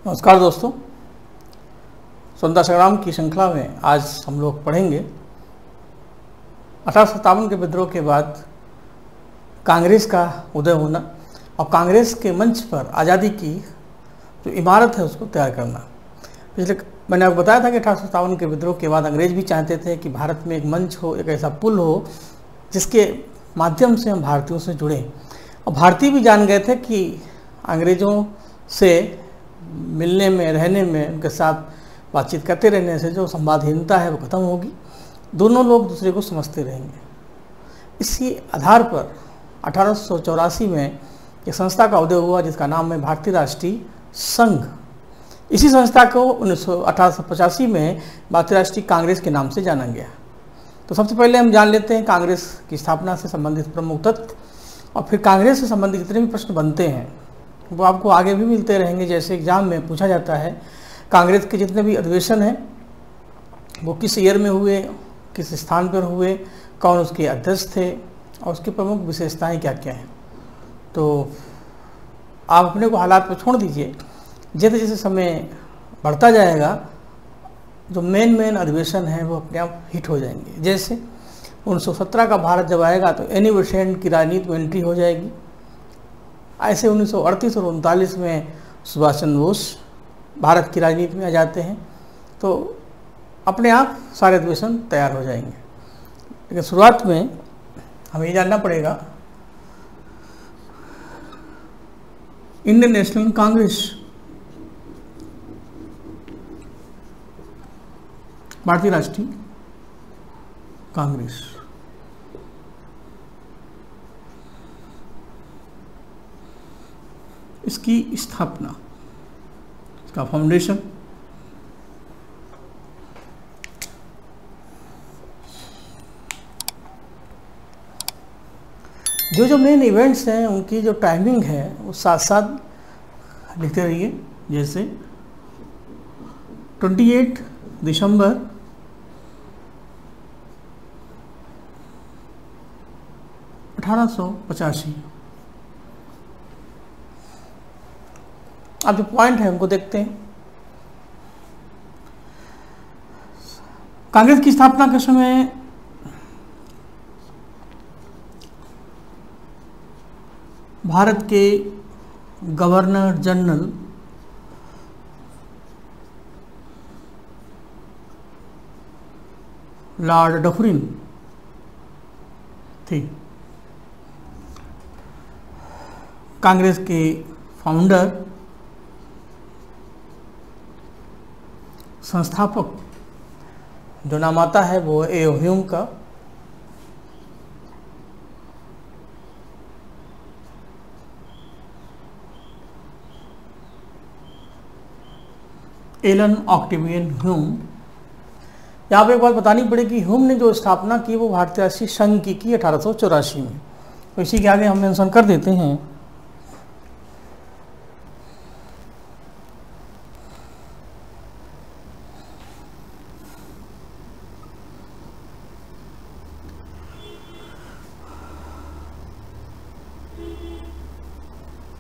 नमस्कार दोस्तों, स्वतंत्रता संग्राम की श्रृंखला में आज हम लोग पढ़ेंगे 1857 के विद्रोह के बाद कांग्रेस का उदय होना और कांग्रेस के मंच पर आज़ादी की जो इमारत है उसको तैयार करना। पिछले मैंने आपको बताया था कि 1857 के विद्रोह के बाद अंग्रेज भी चाहते थे कि भारत में एक मंच हो, एक ऐसा पुल हो जिसके माध्यम से हम भारतीयों से जुड़ें। और भारतीय भी जान गए थे कि अंग्रेज़ों से मिलने में, रहने में, उनके साथ बातचीत करते रहने से जो संवादहीनता है वो ख़त्म होगी, दोनों लोग दूसरे को समझते रहेंगे। इसी आधार पर 1884 में एक संस्था का उदय हुआ जिसका नाम है भारतीय राष्ट्रीय संघ। इसी संस्था को 1885 में भारतीय राष्ट्रीय कांग्रेस के नाम से जाना गया। तो सबसे पहले हम जान लेते हैं कांग्रेस की स्थापना से संबंधित प्रमुख तथ्य, और फिर कांग्रेस से संबंधित जितने भी प्रश्न बनते हैं वो आपको आगे भी मिलते रहेंगे। जैसे एग्जाम में पूछा जाता है कांग्रेस के जितने भी अधिवेशन हैं वो किस ईयर में हुए, किस स्थान पर हुए, कौन उसके अध्यक्ष थे और उसकी प्रमुख विशेषताएं क्या क्या हैं। तो आप अपने को हालात पर छोड़ दीजिए, जैसे जैसे समय बढ़ता जाएगा जो मेन अधिवेशन है वो अपने आप हिट हो जाएंगे। जैसे 1917 का भारत जब आएगा तो एनी बेसेंट की राजनीति में एंट्री हो जाएगी। ऐसे 1938 और 1939 में सुभाष चंद्र बोस भारत की राजनीति में आ जाते हैं। तो अपने आप सारे अधिवेशन तैयार हो जाएंगे। लेकिन शुरुआत में हमें ये जानना पड़ेगा इंडियन नेशनल कांग्रेस, भारतीय राष्ट्रीय कांग्रेस, इसकी स्थापना, इसका फाउंडेशन, जो मेन इवेंट्स हैं उनकी जो टाइमिंग है वो साथ साथ लिखते रहिए। जैसे 28 दिसंबर 1885। अब जो पॉइंट है उनको देखते हैं। कांग्रेस की स्थापना के समय भारत के गवर्नर जनरल लॉर्ड डफरिन थे। कांग्रेस के फाउंडर, संस्थापक जो नाम आता है वो ए ह्यूम का, एलन ऑक्टेवियन ह्यूम। यहाँ पे एक बात बतानी पड़ेगी, ह्यूम ने जो स्थापना की वो भारतीय राष्ट्रीय संघ की 1884 में। तो इसी के आगे हम मेंशन कर देते हैं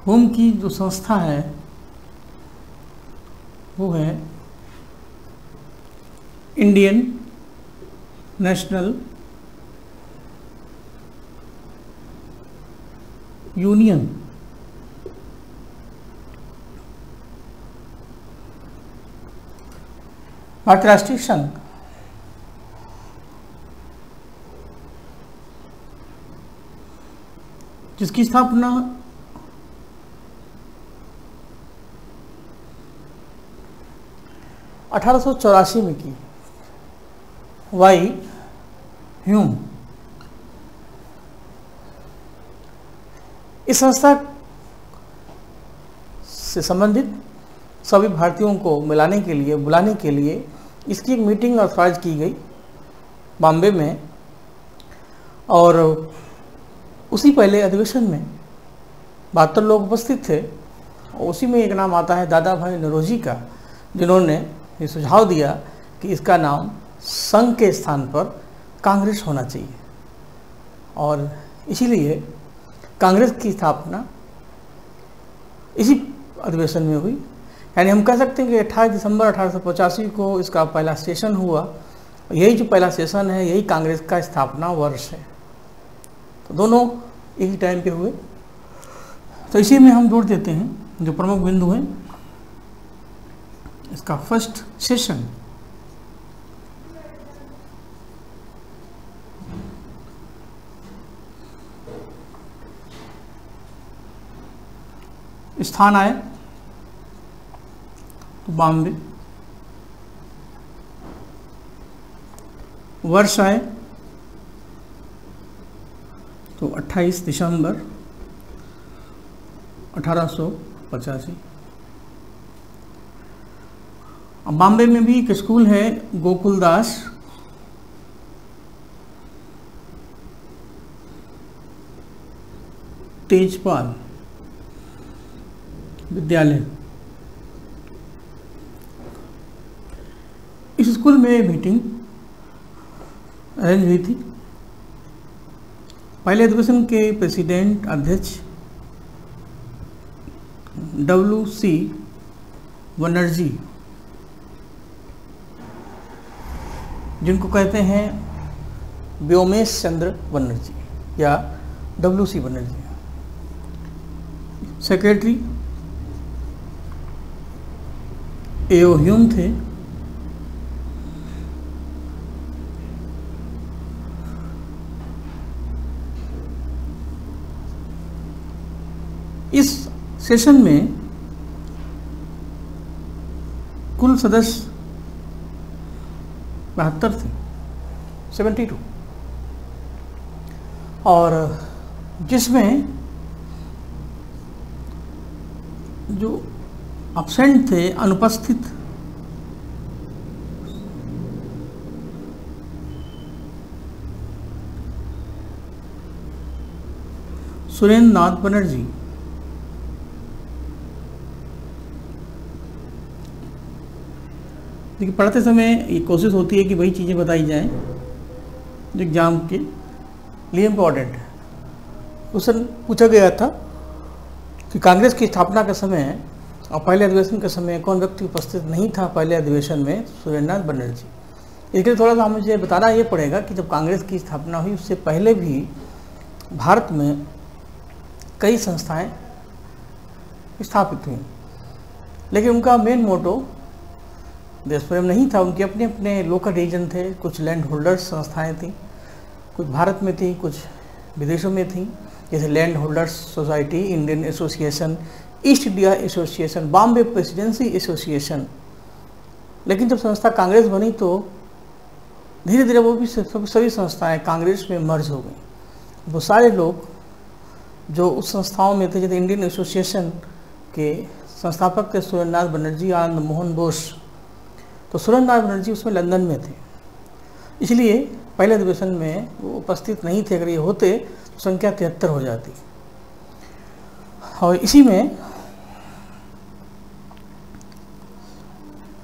ह्यूम की जो संस्था है वो है इंडियन नेशनल यूनियन। भारतीय राष्ट्रीय संघ जिसकी स्थापना 1884 में की। वाई ह्यूम इस संस्था से संबंधित सभी भारतीयों को मिलाने के लिए, बुलाने के लिए इसकी एक मीटिंग ऑर्गेनाइज की गई बॉम्बे में। और उसी पहले अधिवेशन में 72 लोग उपस्थित थे। और उसी में एक नाम आता है दादा भाई नौरोजी का, जिन्होंने ये सुझाव दिया कि इसका नाम संघ के स्थान पर कांग्रेस होना चाहिए। और इसीलिए कांग्रेस की स्थापना इसी अधिवेशन में हुई। यानी हम कह सकते हैं कि 28 दिसंबर 1885 को इसका पहला सेशन हुआ। यही जो पहला सेशन है यही कांग्रेस का स्थापना वर्ष है। तो दोनों एक ही टाइम पे हुए। तो इसी में हम जोड़ देते हैं जो प्रमुख बिंदु हैं इसका फर्स्ट सेशन। स्थान आए तो बॉम्बे, वर्ष आए तो 28 दिसंबर 1885। अब बॉम्बे में भी एक स्कूल है गोकुलदास तेजपाल विद्यालय। इस स्कूल में मीटिंग अरेंज हुई थी। पहले अधिवेशन के प्रेसिडेंट अध्यक्ष WC बनर्जी, जिनको कहते हैं व्योमेश चंद्र बनर्जी या WC बनर्जी। सेक्रेटरी एओ ह्यूम थे। इस सेशन में कुल सदस्य 72 थे, 72, और जिसमें जो एब्सेंट थे, अनुपस्थित, सुरेंद्र नाथ बनर्जी, देखिए पढ़ते समय ये कोशिश होती है कि वही चीज़ें बताई जाएं जो एग्जाम के लिए इम्पोर्टेंट है। क्वेश्चन पूछा गया था कि कांग्रेस की स्थापना के समय और पहले अधिवेशन के समय कौन व्यक्ति उपस्थित नहीं था पहले अधिवेशन में? सुरेंद्र बनर्जी। इसके लिए थोड़ा सा मुझे बताना ये पड़ेगा कि जब कांग्रेस की स्थापना हुई उससे पहले भी भारत में कई संस्थाएं स्थापित हुई, लेकिन उनका मेन मोटो देश प्रेम नहीं था। उनके अपने अपने लोकल रीजन थे, कुछ लैंड होल्डर्स संस्थाएं थी, कुछ भारत में थी, कुछ विदेशों में थी, जैसे land holders society, Indian association, east India association, Bombay presidency association. लेकिन जब संस्था कांग्रेस बनी तो धीरे धीरे वो भी सभी संस्थाएं कांग्रेस में मर्ज हो गई। वो सारे लोग जो उस संस्थाओं में थे, जैसे इंडियन एसोसिएशन के संस्थापक थे सुरेंद्रनाथ बनर्जी, आनंद मोहन बोस, तो सुरेंद्रनाथ बनर्जी उसमें लंदन में थे, इसलिए पहले अधिवेशन में वो उपस्थित नहीं थे। अगर ये होते तो संख्या 73 हो जाती। और इसी में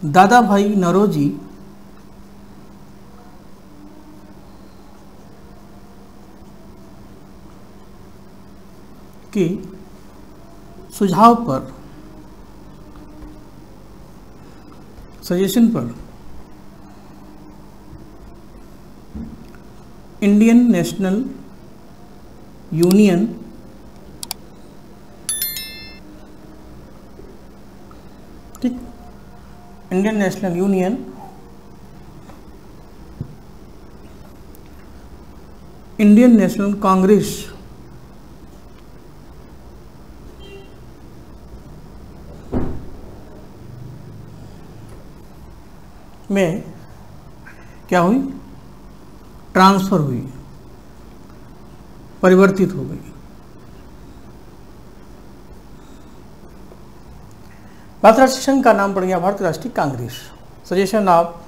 दादा भाई नौरोजी के सुझाव पर, सजेशन पर इंडियन नेशनल यूनियन ठीक, Indian national union Indian national Congress में क्या हुई? ट्रांसफर हुई, परिवर्तित हो गई। भारतीय राष्ट्रीय संघ का नाम पड़ गया भारतीय राष्ट्रीय कांग्रेस। सजेशन ऑफ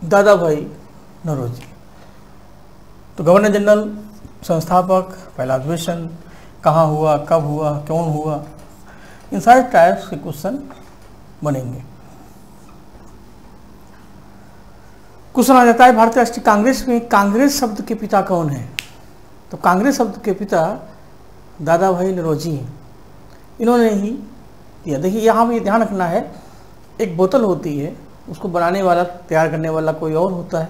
दादा भाई नौरोजी। तो गवर्नर जनरल, संस्थापक, पहला अधिवेशन, कहाँ हुआ, कब हुआ, कौन हुआ, इन सारे टाइप्स के क्वेश्चन बनेंगे। क्वेश्चन आ जाता है भारतीय राष्ट्रीय कांग्रेस में कांग्रेस शब्द के पिता कौन है? तो कांग्रेस शब्द के पिता दादा भाई नौरोजी हैं। इन्होंने ही किया। देखिए यहाँ भी ध्यान रखना है, एक बोतल होती है, उसको बनाने वाला, तैयार करने वाला कोई और होता है,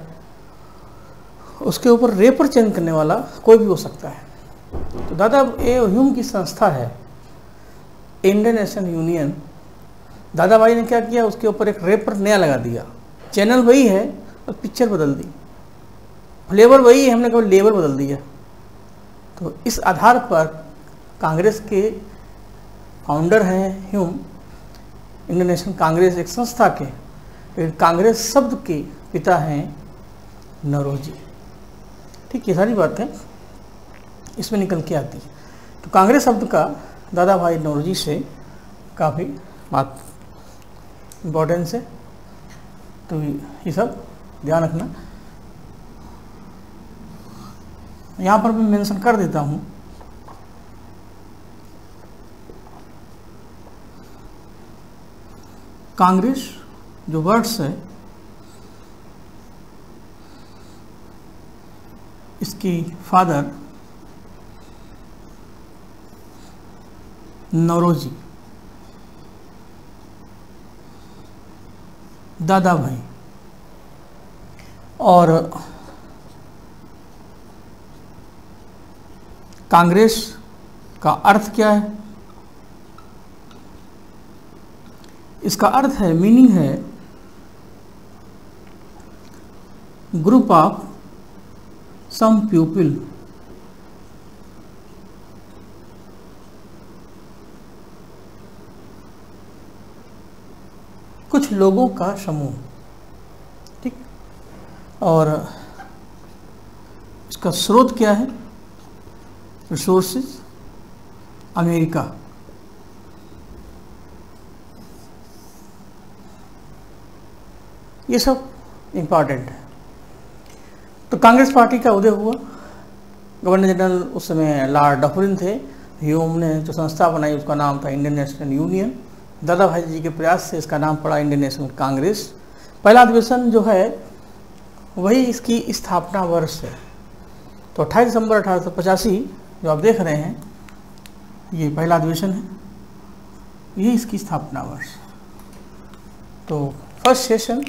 उसके ऊपर रेपर चेंज करने वाला कोई भी हो सकता है। तो दादा ये ह्यूम की संस्था है इंडियन नेशन यूनियन, दादा भाई ने क्या किया, उसके ऊपर एक रेपर नया लगा दिया। चैनल वही है और पिक्चर बदल दी, फ्लेवर वही है, हमने केवल लेबल बदल दिया। तो इस आधार पर कांग्रेस के फाउंडर हैं ह्यूम, इंडियन नेशनल कांग्रेस एक संस्था के, फिर कांग्रेस शब्द के पिता हैं नौरोजी। ठीक, ये सारी बातें इसमें निकल के आती है। तो कांग्रेस शब्द का दादा भाई नौरोजी से काफ़ी बात इम्पोर्टेंस है, तो ये सब ध्यान रखना। यहाँ पर मैं मेंशन कर देता हूँ, कांग्रेस जो वर्ड्स है इसकी फादर नौरोजी, दादा भाई, और कांग्रेस का अर्थ क्या है? इसका अर्थ है, मीनिंग है ग्रुप ऑफ सम पीपल, कुछ लोगों का समूह। ठीक, और इसका स्रोत क्या है? Resources America. ये सब इम्पॉर्टेंट है। तो कांग्रेस पार्टी का उदय हुआ, गवर्नर जनरल उस समय लॉर्ड डफरिन थे, ह्यूम ने जो संस्था बनाई उसका नाम था इंडियन नेशनल यूनियन, दादा भाई जी के प्रयास से इसका नाम पड़ा इंडियन नेशनल कांग्रेस। पहला अधिवेशन जो है वही इसकी स्थापना वर्ष है। तो 28 दिसंबर 1885 जो आप देख रहे हैं, ये पहला अधिवेशन है, यही इसकी स्थापना वर्ष। तो first session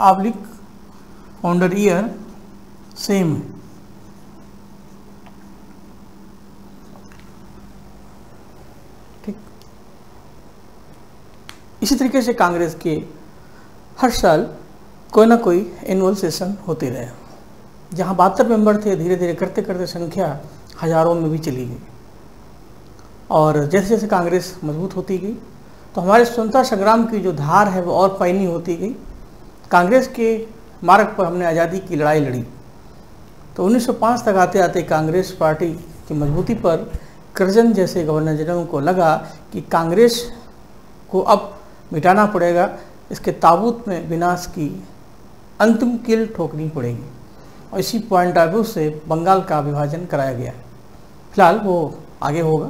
oblique founder year same है। ठीक, इसी तरीके से कांग्रेस के हर साल कोई ना कोई एनुअल सेशन होते रहे। जहाँ 72 मेंबर थे, धीरे धीरे करते करते संख्या हजारों में भी चली गई, और जैसे जैसे कांग्रेस मजबूत होती गई तो हमारे स्वतंत्रता संग्राम की जो धार है वो और पैनी होती गई। कांग्रेस के मार्ग पर हमने आज़ादी की लड़ाई लड़ी। तो 1905 तक आते आते कांग्रेस पार्टी की मजबूती पर कर्जन जैसे गवर्नर जनरल को लगा कि कांग्रेस को अब मिटाना पड़ेगा, इसके ताबूत में विनाश की अंतिम कील ठोकनी पड़ेगी, और इसी पॉइंट ऑफ व्यू से बंगाल का विभाजन कराया गया। फिलहाल वो आगे होगा।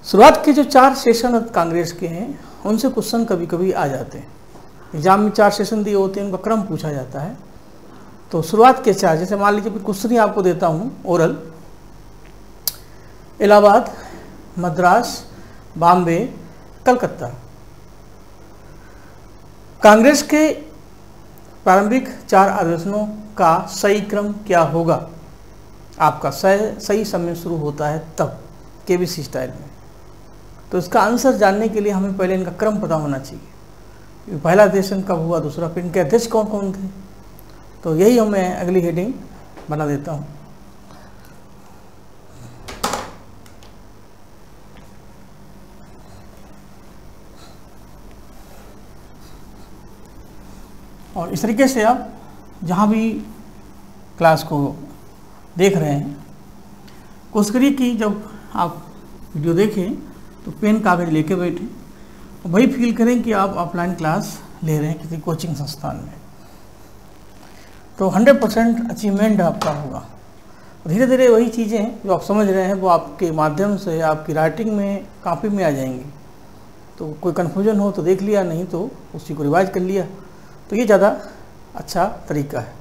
शुरुआत के जो 4 सेशन कांग्रेस के हैं उनसे क्वेश्चन कभी कभी आ जाते हैं। एग्जाम में 4 सेशन दिए होते हैं, उनका क्रम पूछा जाता है। तो शुरुआत के 4, जैसे मान लीजिए क्वेश्चन ही आपको देता हूँ ओरल, इलाहाबाद, मद्रास, बॉम्बे, कलकत्ता। कांग्रेस के प्रारंभिक 4 अधिवेशनों का सही क्रम क्या होगा? आपका सही समय शुरू होता है तब, केबीसी स्टाइल में। तो इसका आंसर जानने के लिए हमें पहले इनका क्रम पता होना चाहिए। पहला अधिवेशन कब हुआ, दूसरा, फिर इनके अध्यक्ष कौन कौन थे। तो यही मैं अगली हेडिंग बना देता हूँ। और इस तरीके से आप जहाँ भी क्लास को देख रहे हैं, कोशिश करिए कि जब आप वीडियो देखें तो पेन कागज लेके बैठें, वही फील करें कि आप ऑफलाइन क्लास ले रहे हैं किसी कोचिंग संस्थान में। तो 100% अचीवमेंट आपका होगा। धीरे धीरे वही चीज़ें जो आप समझ रहे हैं वो आपके माध्यम से आपकी राइटिंग में, कॉपी में आ जाएंगी। तो कोई कन्फ्यूजन हो तो देख लिया, नहीं तो उसी को रिवाइज कर लिया, तो ये ज़्यादा अच्छा तरीका है।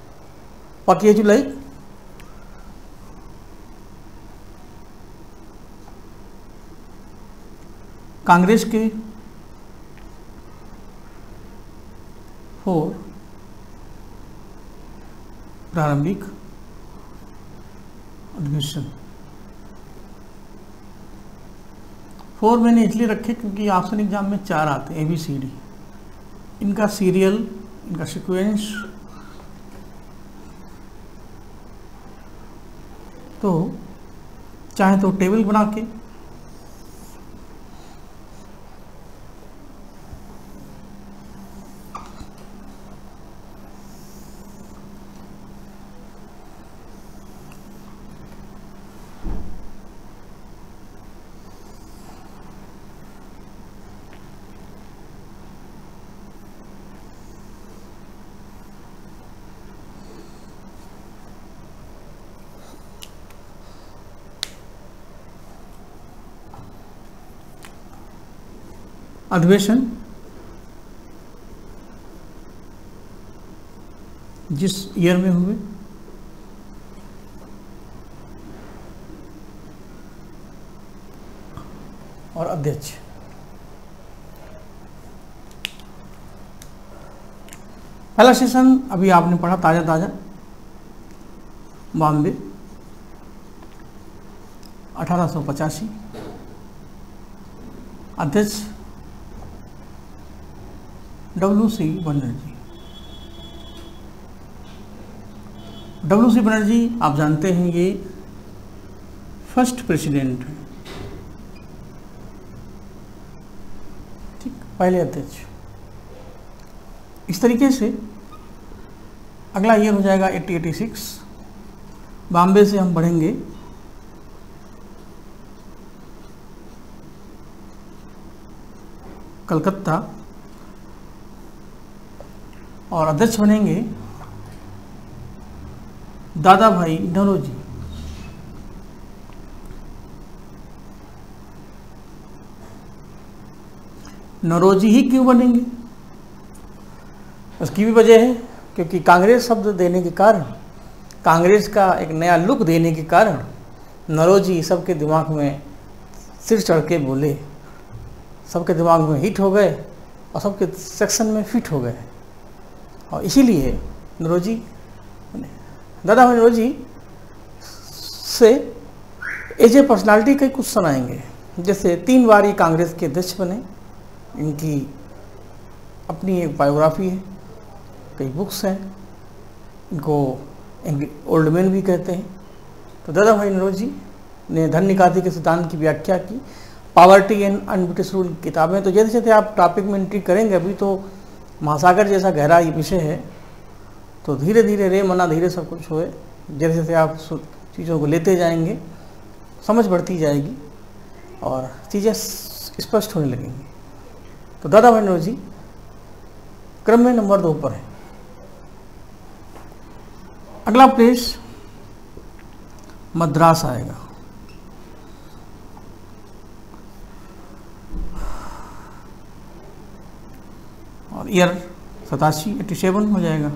बाकी ये जो लाइक कांग्रेस के 4 प्रारंभिक अधिवेशन। 4 मैंने इसलिए रखे क्योंकि ऑप्शन एग्जाम में 4 आते हैं ABCD, इनका सीरियल, इनका सीक्वेंस, तो चाहे तो टेबल बना के अधिवेशन जिस ईयर में हुए, और अध्यक्ष। पहला सेशन अभी आपने पढ़ा ताजा बॉम्बे 1885। अध्यक्ष WC बनर्जी। WC बनर्जी आप जानते हैं ये फर्स्ट प्रेसिडेंट है, ठीक, पहले अध्यक्ष। इस तरीके से अगला ईयर हो जाएगा 1886। बॉम्बे से हम बढ़ेंगे कलकत्ता और अध्यक्ष बनेंगे दादा भाई नौरोजी। नौरोजी ही क्यों बनेंगे, उसकी भी वजह है क्योंकि कांग्रेस शब्द देने के कारण, कांग्रेस का एक नया लुक देने के कारण नौरोजी सबके दिमाग में सिर चढ़ के बोले, सबके दिमाग में हिट हो गए और सबके सेक्शन में फिट हो गए। और इसीलिए नौरोजी, दादा भाई नौरोजी से एज ए पर्सनालिटी के कुछ सुनाएंगे। जैसे 3 बार ये कांग्रेस के अध्यक्ष बने, इनकी अपनी एक बायोग्राफी है, कई बुक्स हैं, इनको ओल्ड मैन भी कहते हैं। तो दादा भाई नौरोजी ने धन निकासी के सिद्धांत की व्याख्या की, पॉवर्टी एंड अनब्रिटिश रूल किताबें। तो जैसे जैसे आप टॉपिक में एंट्री करेंगे, अभी तो महासागर जैसा गहरा ये विषय है, तो धीरे धीरे रे मना धीरे सब कुछ होए, जैसे जैसे आप चीज़ों को लेते जाएंगे समझ बढ़ती जाएगी और चीज़ें स्पष्ट होने लगेंगी। तो दादा भाई नौरोजी क्रम में नंबर 2 पर है। अगला प्लेस मद्रास आएगा। और ईयर 87 हो जाएगा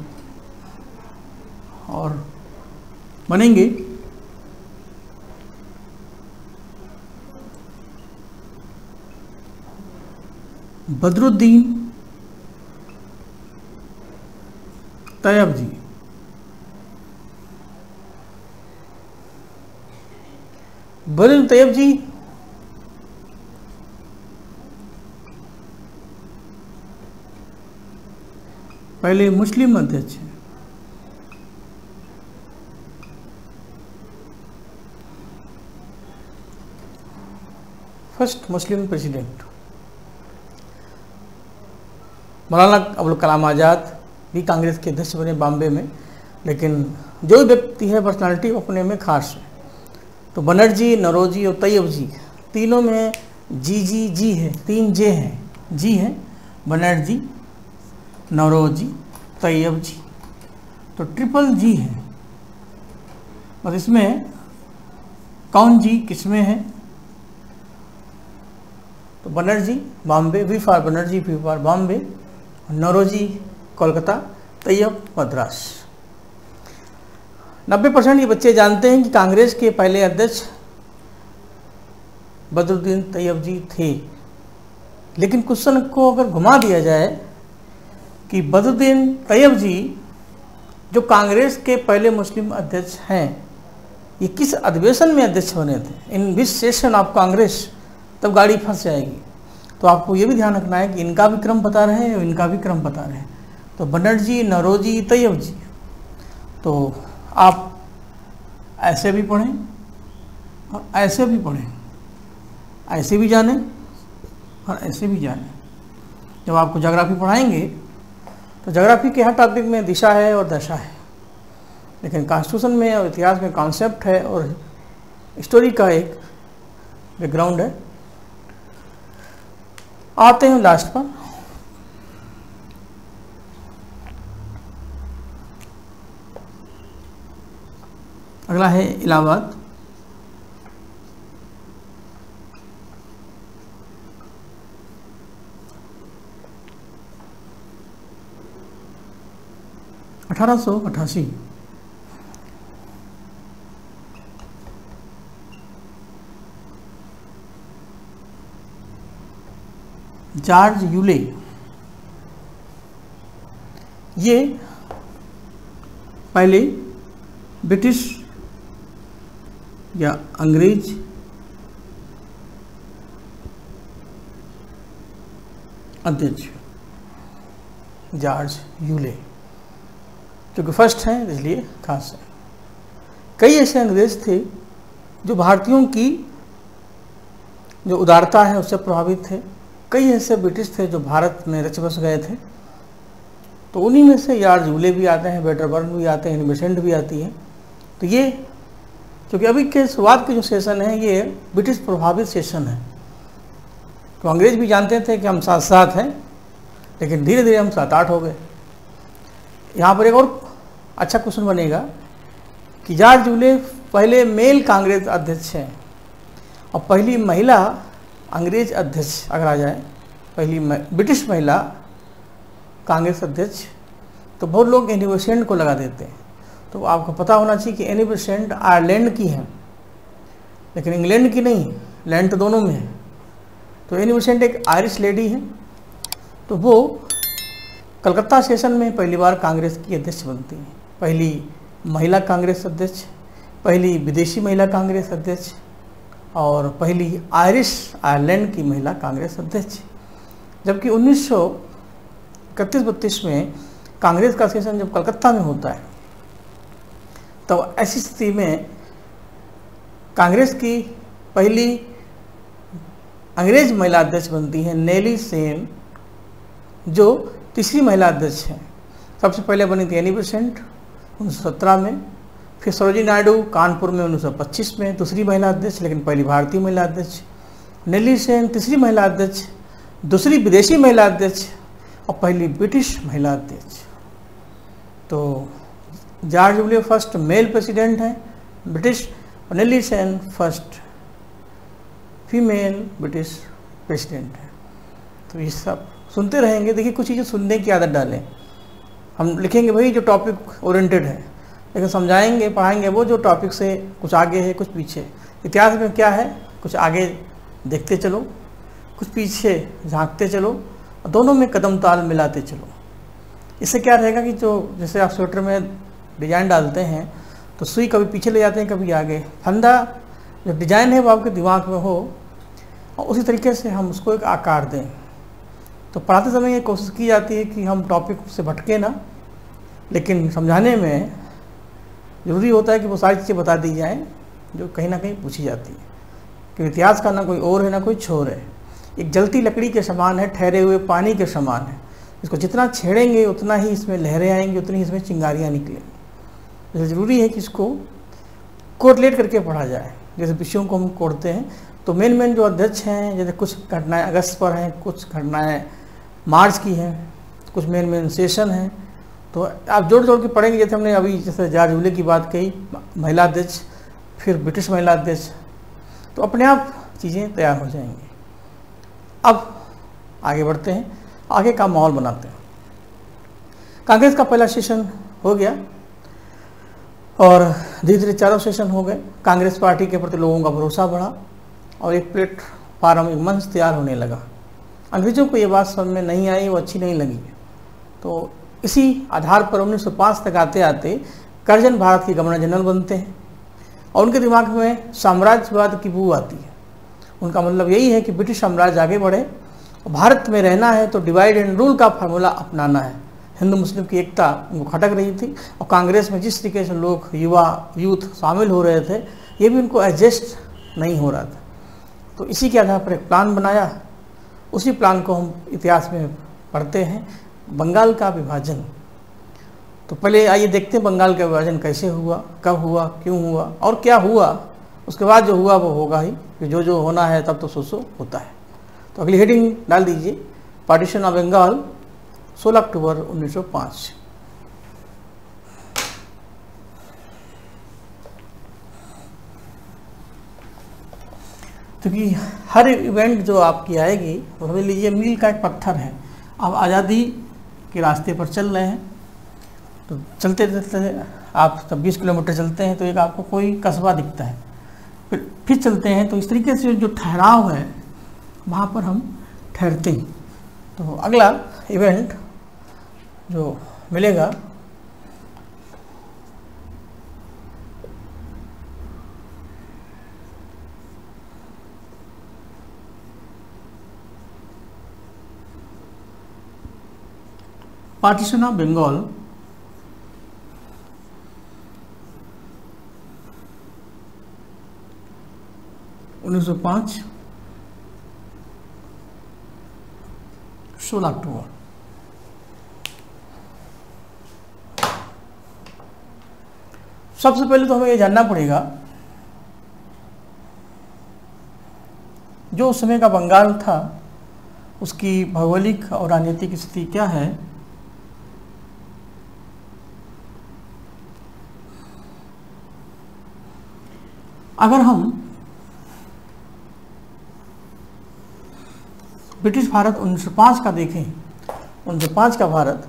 और बनेंगे बदरुद्दीन तैयब जी। बदरुद्दीन तैयब जी पहले मुस्लिम अध्यक्ष हैं, first Muslim president. Maulana Abul Kalam Azad भी कांग्रेस के अध्यक्ष बने बॉम्बे में, लेकिन जो व्यक्ति है पर्सनालिटी अपने में खास है। तो बनर्जी, नौरोजी और तैयब जी, तीनों में जी है, 3 जे हैं, जी हैं, बनर्जी, नौरोजी, तैयब जी, तो ट्रिपल जी है। और इसमें कौन जी किसमें है, तो Banerjee Bombay, V for Banerjee, V for Bombay, Naoroji Kolkata, Tayyab Madras. 90% ये बच्चे जानते हैं कि कांग्रेस के पहले अध्यक्ष बदरुद्दीन तैयब जी थे, लेकिन क्वेश्चन को अगर घुमा दिया जाए कि बदरुद्दीन तैयब जी जो कांग्रेस के पहले मुस्लिम अध्यक्ष हैं, ये किस अधिवेशन में अध्यक्ष बने थे, इन विच सेशन ऑफ कांग्रेस, तब गाड़ी फंस जाएगी। तो आपको ये भी ध्यान रखना है कि इनका भी क्रम बता रहे हैं और इनका भी क्रम बता रहे हैं। तो बनर्जी, नौरोजी, तैयब जी, तो आप ऐसे भी पढ़ें और ऐसे भी पढ़ें, ऐसे भी जानें और ऐसे भी जानें। जब आपको ज्योग्राफी पढ़ाएंगे तो ज्योग्राफी के हर टॉपिक में दिशा है और दशा है, लेकिन कॉन्स्टिट्यूशन में और इतिहास में कॉन्सेप्ट है और स्टोरी का एक बैकग्राउंड है। आते हैं लास्ट पर, अगला है इलाहाबाद। अठारह सौ 88 जॉर्ज यूले ये पहले ब्रिटिश या अंग्रेज अध्यक्ष जॉर्ज यूले, क्योंकि फर्स्ट हैं इसलिए खास है। कई ऐसे अंग्रेज थे जो भारतीयों की जो उदारता है उससे प्रभावित थे। कई ऐसे ब्रिटिश थे जो भारत में रच बस गए थे। तो उन्हीं में से जॉर्ज यूले भी आते हैं, वेटरबर्न भी आते हैं, एनी बेसेंट भी आती है। तो ये क्योंकि अभी के शुरुआत के जो सेशन है ये ब्रिटिश प्रभावित सेशन है। तो अंग्रेज भी जानते थे कि हम 7-7 हैं, लेकिन धीरे धीरे हम 7-8 हो गए। यहाँ पर एक और अच्छा क्वेश्चन बनेगा कि जॉर्ज यूले पहले मेल कांग्रेस अध्यक्ष हैं और पहली महिला अंग्रेज अध्यक्ष अगर आ जाए, पहली ब्रिटिश महिला कांग्रेस अध्यक्ष, तो बहुत लोग एनी बेसेंट को लगा देते हैं। तो आपको पता होना चाहिए कि एनी बेसेंट आयरलैंड की है, लेकिन इंग्लैंड की नहीं, लैंड तो दोनों में है। तो एनी बेसेंट एक आयरिश लेडी है। तो वो कलकत्ता सेशन में पहली बार कांग्रेस की अध्यक्ष बनती है, पहली महिला कांग्रेस अध्यक्ष, पहली विदेशी महिला कांग्रेस अध्यक्ष और पहली आयरलैंड की महिला कांग्रेस अध्यक्ष। जबकि 1931-32 में कांग्रेस का सेशन जब कलकत्ता में होता है, तो ऐसी स्थिति में कांग्रेस की पहली अंग्रेज महिला अध्यक्ष बनती है नेली सेन, जो तीसरी महिला अध्यक्ष हैं। सबसे पहले बनी थी एनी बेसेंट 1917 में, फिर सरोजिनी नायडू कानपुर में 1925 में दूसरी महिला अध्यक्ष, लेकिन पहली भारतीय महिला अध्यक्ष। नेली सेन तीसरी महिला अध्यक्ष, दूसरी विदेशी महिला अध्यक्ष और पहली ब्रिटिश महिला अध्यक्ष। तो George Yule first male president हैं ब्रिटिश और Nellie Sen first female British president है। तो ये सब सुनते रहेंगे। देखिए कुछ चीज़ें सुनने की आदत डालें। हम लिखेंगे भाई जो टॉपिक ओरिएंटेड है, लेकिन समझाएंगे पढ़ाएंगे वो जो टॉपिक से कुछ आगे है कुछ पीछे। इतिहास में क्या है, कुछ आगे देखते चलो, कुछ पीछे झांकते चलो, दोनों में कदम ताल मिलाते चलो। इससे क्या रहेगा कि जो जैसे आप स्वेटर में डिजाइन डालते हैं तो सुई कभी पीछे ले जाते हैं कभी आगे। फंदा जो डिजाइन है वो आपके दिमाग में हो और उसी तरीके से हम उसको एक आकार दें। तो पढ़ाते समय ये कोशिश की जाती है कि हम टॉपिक से भटके ना, लेकिन समझाने में ज़रूरी होता है कि वो सारी चीज़ें बता दी जाएँ जो कहीं ना कहीं पूछी जाती है। कि इतिहास का ना कोई और है ना कोई छोर है, एक जलती लकड़ी के समान है, ठहरे हुए पानी के समान है। इसको जितना छेड़ेंगे उतना ही इसमें लहरें आएंगी, उतनी ही इसमें चिंगारियाँ निकलेंगी। इसलिए ज़रूरी है कि इसको कोरिलेट करके पढ़ा जाए। जैसे विषयों को हम कोड़ते हैं तो मेन जो अध्यक्ष हैं, जैसे कुछ घटनाएं अगस्त पर हैं, कुछ घटनाएं मार्च की हैं, कुछ मेन सेशन हैं, तो आप जोड़ जोड़ के पढ़ेंगे। जैसे हमने अभी जैसे जॉर्ज यूले की बात कही, महिला अध्यक्ष, फिर ब्रिटिश महिला अध्यक्ष, तो अपने आप चीज़ें तैयार हो जाएंगी। अब आगे बढ़ते हैं, आगे का माहौल बनाते हैं। कांग्रेस का पहला सेशन हो गया और धीरे धीरे चारों सेशन हो गए। कांग्रेस पार्टी के प्रति लोगों का भरोसा बढ़ा और एक प्लेटफार्म, एक मंच तैयार होने लगा। अंग्रेज़ों को ये बात समझ में नहीं आई, वो अच्छी नहीं लगी। तो इसी आधार पर 1905 तक आते आते करजन भारत के गवर्नर जनरल बनते हैं और उनके दिमाग में साम्राज्यवाद की बू आती है। उनका मतलब यही है कि ब्रिटिश साम्राज्य आगे बढ़े और भारत में रहना है तो डिवाइड एंड रूल का फार्मूला अपनाना है। हिंदू मुस्लिम की एकता उनको खटक रही थी और कांग्रेस में जिस तरीके से लोग यूथ शामिल हो रहे थे, ये भी उनको एडजस्ट नहीं हो रहा था। तो इसी के आधार पर एक प्लान बनाया। उसी प्लान को हम इतिहास में पढ़ते हैं, बंगाल का विभाजन। तो पहले आइए देखते हैं बंगाल का विभाजन कैसे हुआ, कब हुआ, क्यों हुआ और क्या हुआ। उसके बाद जो हुआ वो होगा ही, कि जो होना है तब तो सो होता है। तो अगली हेडिंग डाल दीजिए, पार्टीशन ऑफ बंगाल 16 अक्टूबर 1905। क्योंकि हर इवेंट जो आपकी आएगी वो समझ लीजिए मील का एक पत्थर है। आप आज़ादी के रास्ते पर चल रहे हैं, तो चलते चलते आप तब 20 किलोमीटर चलते हैं तो एक आपको कोई कस्बा दिखता है, फिर चलते हैं तो इस तरीके से जो ठहराव है वहाँ पर हम ठहरते हैं। तो अगला इवेंट जो मिलेगा पार्टीशन ऑफ बंगाल 1905 16 अक्टूबर। सबसे पहले तो हमें ये जानना पड़ेगा जो उस समय का बंगाल था उसकी भौगोलिक और राजनीतिक स्थिति क्या है। अगर हम ब्रिटिश भारत 1905 का देखें, 1905 का भारत,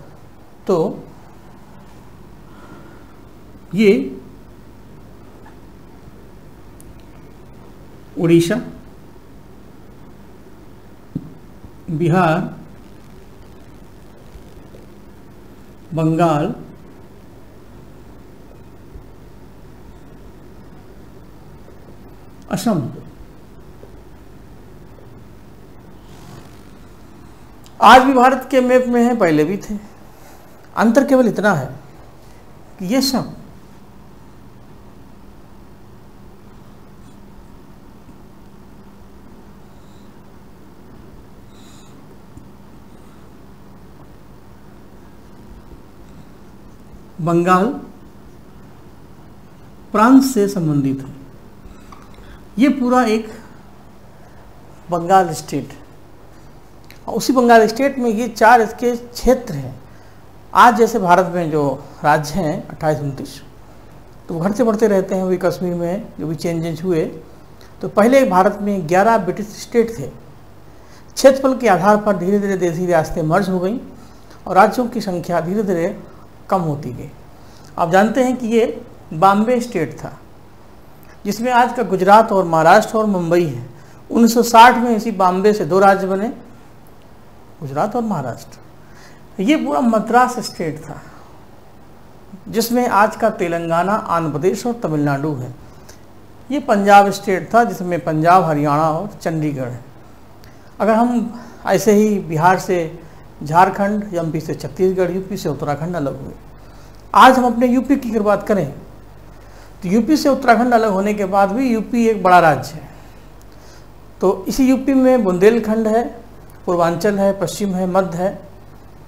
तो ये उड़ीसा, बिहार, बंगाल, असम, आज भी भारत के मैप में है, पहले भी थे। अंतर केवल इतना है कि ये सब बंगाल प्रांत से संबंधित है। ये पूरा एक बंगाल स्टेट, और उसी बंगाल स्टेट में ये 4 इसके क्षेत्र हैं। आज जैसे भारत में जो राज्य हैं 28-29, तो बढ़ते बढ़ते रहते हैं। वही कश्मीर में जो भी चेंजेस हुए, तो पहले भारत में 11 ब्रिटिश स्टेट थे। क्षेत्रफल के आधार पर धीरे धीरे देशी रियासतें मर्ज हो गई और राज्यों की संख्या धीरे धीरे कम होती गई। आप जानते हैं कि ये बॉम्बे स्टेट था, जिसमें आज का गुजरात और महाराष्ट्र और मुंबई है। 1960 में इसी बॉम्बे से 2 राज्य बने, गुजरात और महाराष्ट्र। ये पूरा मद्रास स्टेट था, जिसमें आज का तेलंगाना, आंध्र प्रदेश और तमिलनाडु है। ये पंजाब स्टेट था, जिसमें पंजाब, हरियाणा और चंडीगढ़ है। अगर हम ऐसे ही बिहार से झारखंड, एमपी से छत्तीसगढ़, यूपी से उत्तराखंड अलग हुए। आज हम अपने यूपी की अगर बात करें तो यूपी से उत्तराखंड अलग होने के बाद भी यूपी एक बड़ा राज्य है। तो इसी यूपी में बुंदेलखंड है, पूर्वांचल है, पश्चिम है, मध्य है।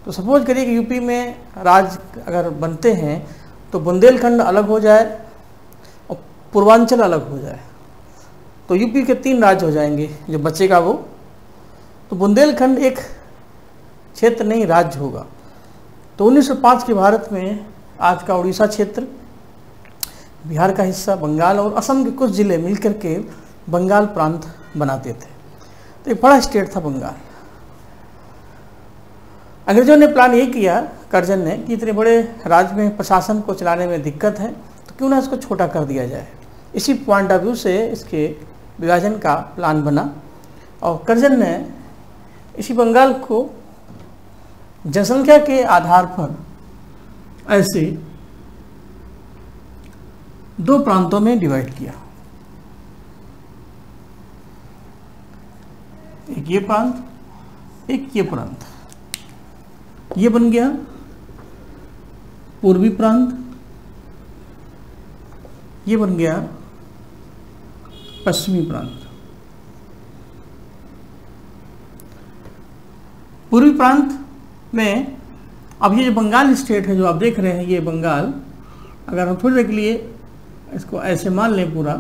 तो सपोज करिए कि यूपी में राज्य अगर बनते हैं तो बुंदेलखंड अलग हो जाए और पूर्वांचल अलग हो जाए, तो यूपी के 3 राज्य हो जाएंगे। जो बचेगा वो, तो बुंदेलखंड एक क्षेत्र नहीं, राज्य होगा। तो 1905 के भारत में आज का उड़ीसा क्षेत्र, बिहार का हिस्सा, बंगाल और असम के कुछ जिले मिलकर के बंगाल प्रांत बनाते थे। तो एक बड़ा स्टेट था बंगाल। अंग्रेजों ने प्लान ये किया, करजन ने, कि इतने बड़े राज्य में प्रशासन को चलाने में दिक्कत है, तो क्यों ना इसको छोटा कर दिया जाए। इसी पॉइंट ऑफ व्यू से इसके विभाजन का प्लान बना और करजन ने इसी बंगाल को जनसंख्या के आधार पर ऐसे दो प्रांतों में डिवाइड किया। एक ये प्रांत, एक ये प्रांत। ये बन गया पूर्वी प्रांत, ये बन गया पश्चिमी प्रांत। पूर्वी प्रांत में अब ये जो बंगाल स्टेट है जो आप देख रहे हैं, ये बंगाल, अगर हम थोड़ी देर के लिए इसको ऐसे मान लें पूरा,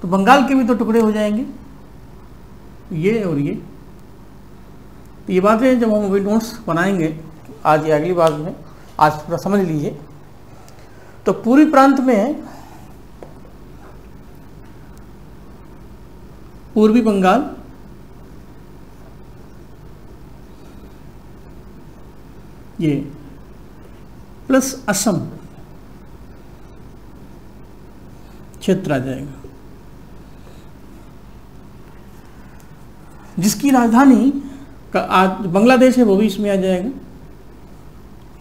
तो बंगाल के भी तो टुकड़े हो जाएंगे, ये और ये। तो ये बातें जब हम अभी नोट्स बनाएंगे आज या अगली बार में, आज पूरा समझ लीजिए। तो पूर्वी प्रांत में पूर्वी बंगाल, ये प्लस असम क्षेत्र आ जाएगा, जिसकी राजधानी का आज बांग्लादेश है वो भी इसमें आ जाएगा,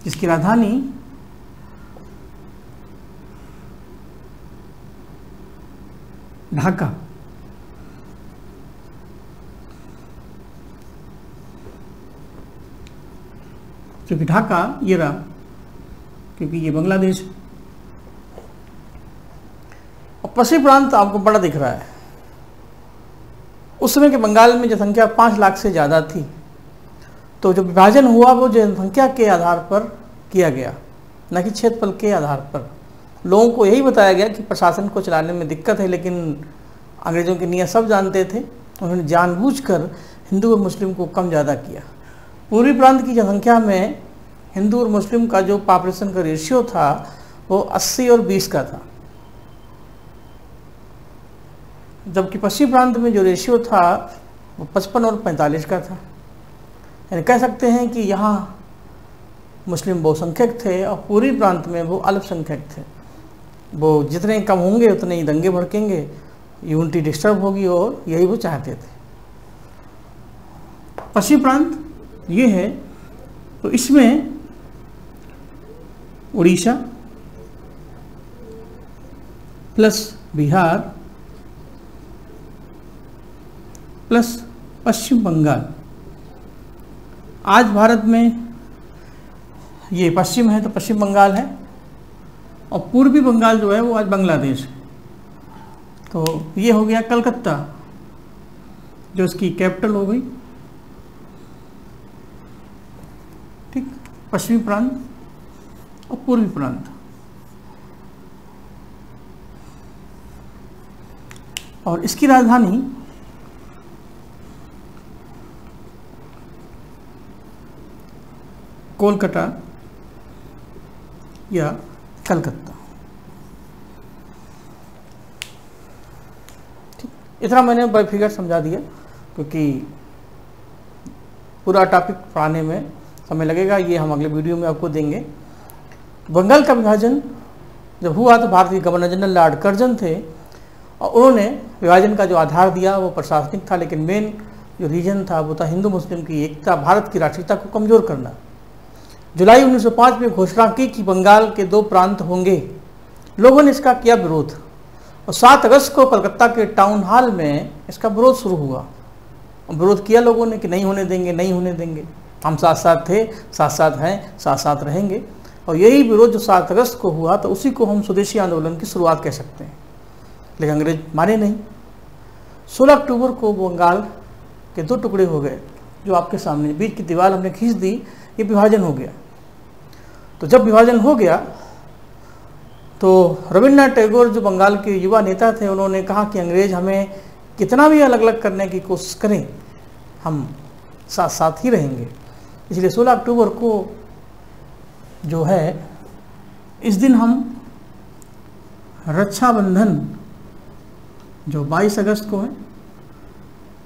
जिसकी राजधानी ढाका, क्योंकि ढाका ये रहा, क्योंकि ये बांग्लादेश। और पश्चिमी प्रांत आपको बड़ा दिख रहा है। उस समय के बंगाल में जनसंख्या 5 लाख से ज़्यादा थी, तो जो विभाजन हुआ वो जनसंख्या के आधार पर किया गया, न कि क्षेत्रफल के आधार पर। लोगों को यही बताया गया कि प्रशासन को चलाने में दिक्कत है, लेकिन अंग्रेज़ों की नीयत सब जानते थे। उन्होंने जानबूझकर हिंदू और मुस्लिम को कम ज़्यादा किया। पूर्वी प्रांत की जनसंख्या में हिंदू और मुस्लिम का जो पॉपुलेशन का रेशियो था वो 80 और 20 का था, जबकि पश्चिमी प्रांत में जो रेशियो था वो 55 और 45 का था। यानी कह सकते हैं कि यहाँ मुस्लिम बहुसंख्यक थे और पूर्वी प्रांत में वो अल्पसंख्यक थे। वो जितने कम होंगे उतने ही दंगे भड़केंगे, यूनिटी डिस्टर्ब होगी, और यही वो चाहते थे। पश्चिमी प्रांत ये है, तो इसमें उड़ीसा प्लस बिहार प्लस पश्चिम बंगाल। आज भारत में ये पश्चिम है तो पश्चिम बंगाल है, और पूर्वी बंगाल जो है वो आज बांग्लादेश है। तो ये हो गया कलकत्ता, जो इसकी कैपिटल हो गई। ठीक, पश्चिमी प्रांत और पूर्वी प्रांत। और इसकी राजधानी कोलकाता या कलकत्ता। ठीक, इतना मैंने बाय फिगर समझा दिया, क्योंकि पूरा टॉपिक पढ़ाने में समय लगेगा। ये हम अगले वीडियो में आपको देंगे। बंगाल का विभाजन जब हुआ तो भारत के गवर्नर जनरल लॉर्ड कर्जन थे, और उन्होंने विभाजन का जो आधार दिया वो प्रशासनिक था, लेकिन मेन जो रीजन था वो था हिंदू मुस्लिम की एकता, भारत की राष्ट्रीयता को कमज़ोर करना। जुलाई 1905 में घोषणा की कि बंगाल के 2 प्रांत होंगे। लोगों ने इसका किया विरोध, और 7 अगस्त को कलकत्ता के टाउन हॉल में इसका विरोध शुरू हुआ। विरोध किया लोगों ने कि नहीं होने देंगे, नहीं होने देंगे, हम साथ साथ थे, साथ साथ हैं, साथ साथ रहेंगे। और यही विरोध जो 7 अगस्त को हुआ, तो उसी को हम स्वदेशी आंदोलन की शुरुआत कह सकते हैं। लेकिन अंग्रेज माने नहीं। 16 अक्टूबर को बंगाल के 2 टुकड़े हो गए, जो आपके सामने बीच की दीवार हमने खींच दी, ये विभाजन हो गया। तो जब विभाजन हो गया तो रविन्द्रनाथ टैगोर जो बंगाल के युवा नेता थे, उन्होंने कहा कि अंग्रेज हमें कितना भी अलग अलग करने की कोशिश करें, हम साथ साथ ही रहेंगे। इसलिए 16 अक्टूबर को जो है, इस दिन हम रक्षाबंधन जो 22 अगस्त को है,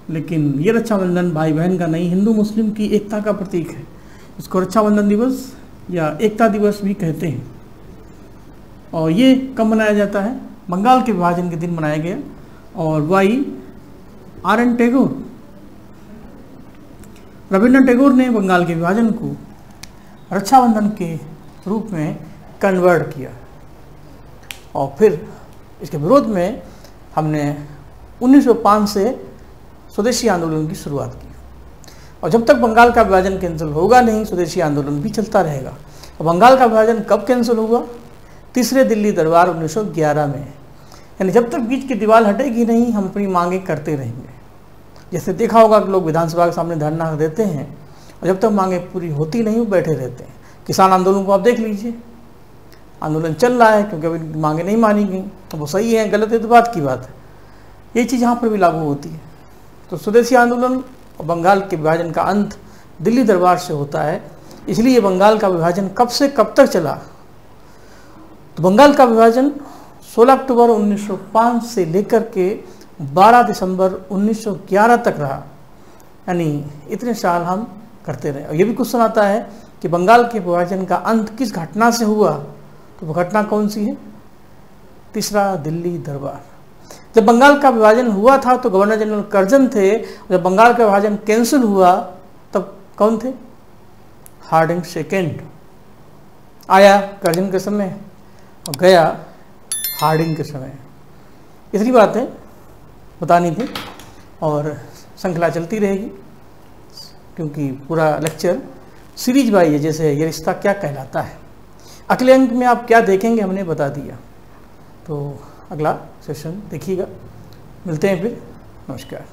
लेकिन ये रक्षाबंधन भाई बहन का नहीं, हिंदू मुस्लिम की एकता का प्रतीक है। इसको रक्षाबंधन दिवस या एकता दिवस भी कहते हैं। और ये कब मनाया जाता है? बंगाल के विभाजन के दिन मनाया गया। और Y R N Tagore Rabindranath Tagore ने बंगाल के विभाजन को रक्षाबंधन के रूप में कन्वर्ट किया और फिर इसके विरोध में हमने 1905 से स्वदेशी आंदोलन की शुरुआत की और जब तक बंगाल का विभाजन कैंसिल होगा नहीं, स्वदेशी आंदोलन भी चलता रहेगा। और बंगाल का विभाजन कब कैंसिल हुआ? तीसरे दिल्ली दरबार 1911 में। यानी जब तक बीच की दीवार हटेगी नहीं, हम अपनी मांगे करते रहेंगे। जैसे देखा होगा कि लोग विधानसभा के सामने धरना देते हैं और जब तक मांगे पूरी होती नहीं वो बैठे रहते हैं। किसान आंदोलन को आप देख लीजिए, आंदोलन चल रहा है क्योंकि अभी मांगे नहीं मानी गई, तो वो सही है गलत है तो बात की बात है। ये चीज़ यहाँ पर भी लागू होती है। तो स्वदेशी आंदोलन और बंगाल के विभाजन का अंत दिल्ली दरबार से होता है। इसलिए बंगाल का विभाजन कब से कब तक चला? तो बंगाल का विभाजन 16 अक्टूबर 1905 से लेकर के 12 दिसंबर 1911 तक रहा। यानी इतने साल हम करते रहे। और ये भी क्वेश्चन आता है कि बंगाल के विभाजन का अंत किस घटना से हुआ? तो वो घटना कौन सी है? तीसरा दिल्ली दरबार। जब बंगाल का विभाजन हुआ था तो गवर्नर जनरल कर्जन थे। जब बंगाल का विभाजन कैंसिल हुआ तब कौन थे? Hardinge second. आया कर्जन के समय और गया हार्डिंग के समय। इतनी बातें बतानी थी और श्रृंखला चलती रहेगी क्योंकि पूरा लेक्चर सीरीज वाइज है। जैसे ये रिश्ता क्या कहलाता है, अगले अंक में आप क्या देखेंगे हमने बता दिया। तो अगला सेशन देखिएगा। मिलते हैं फिर। नमस्कार।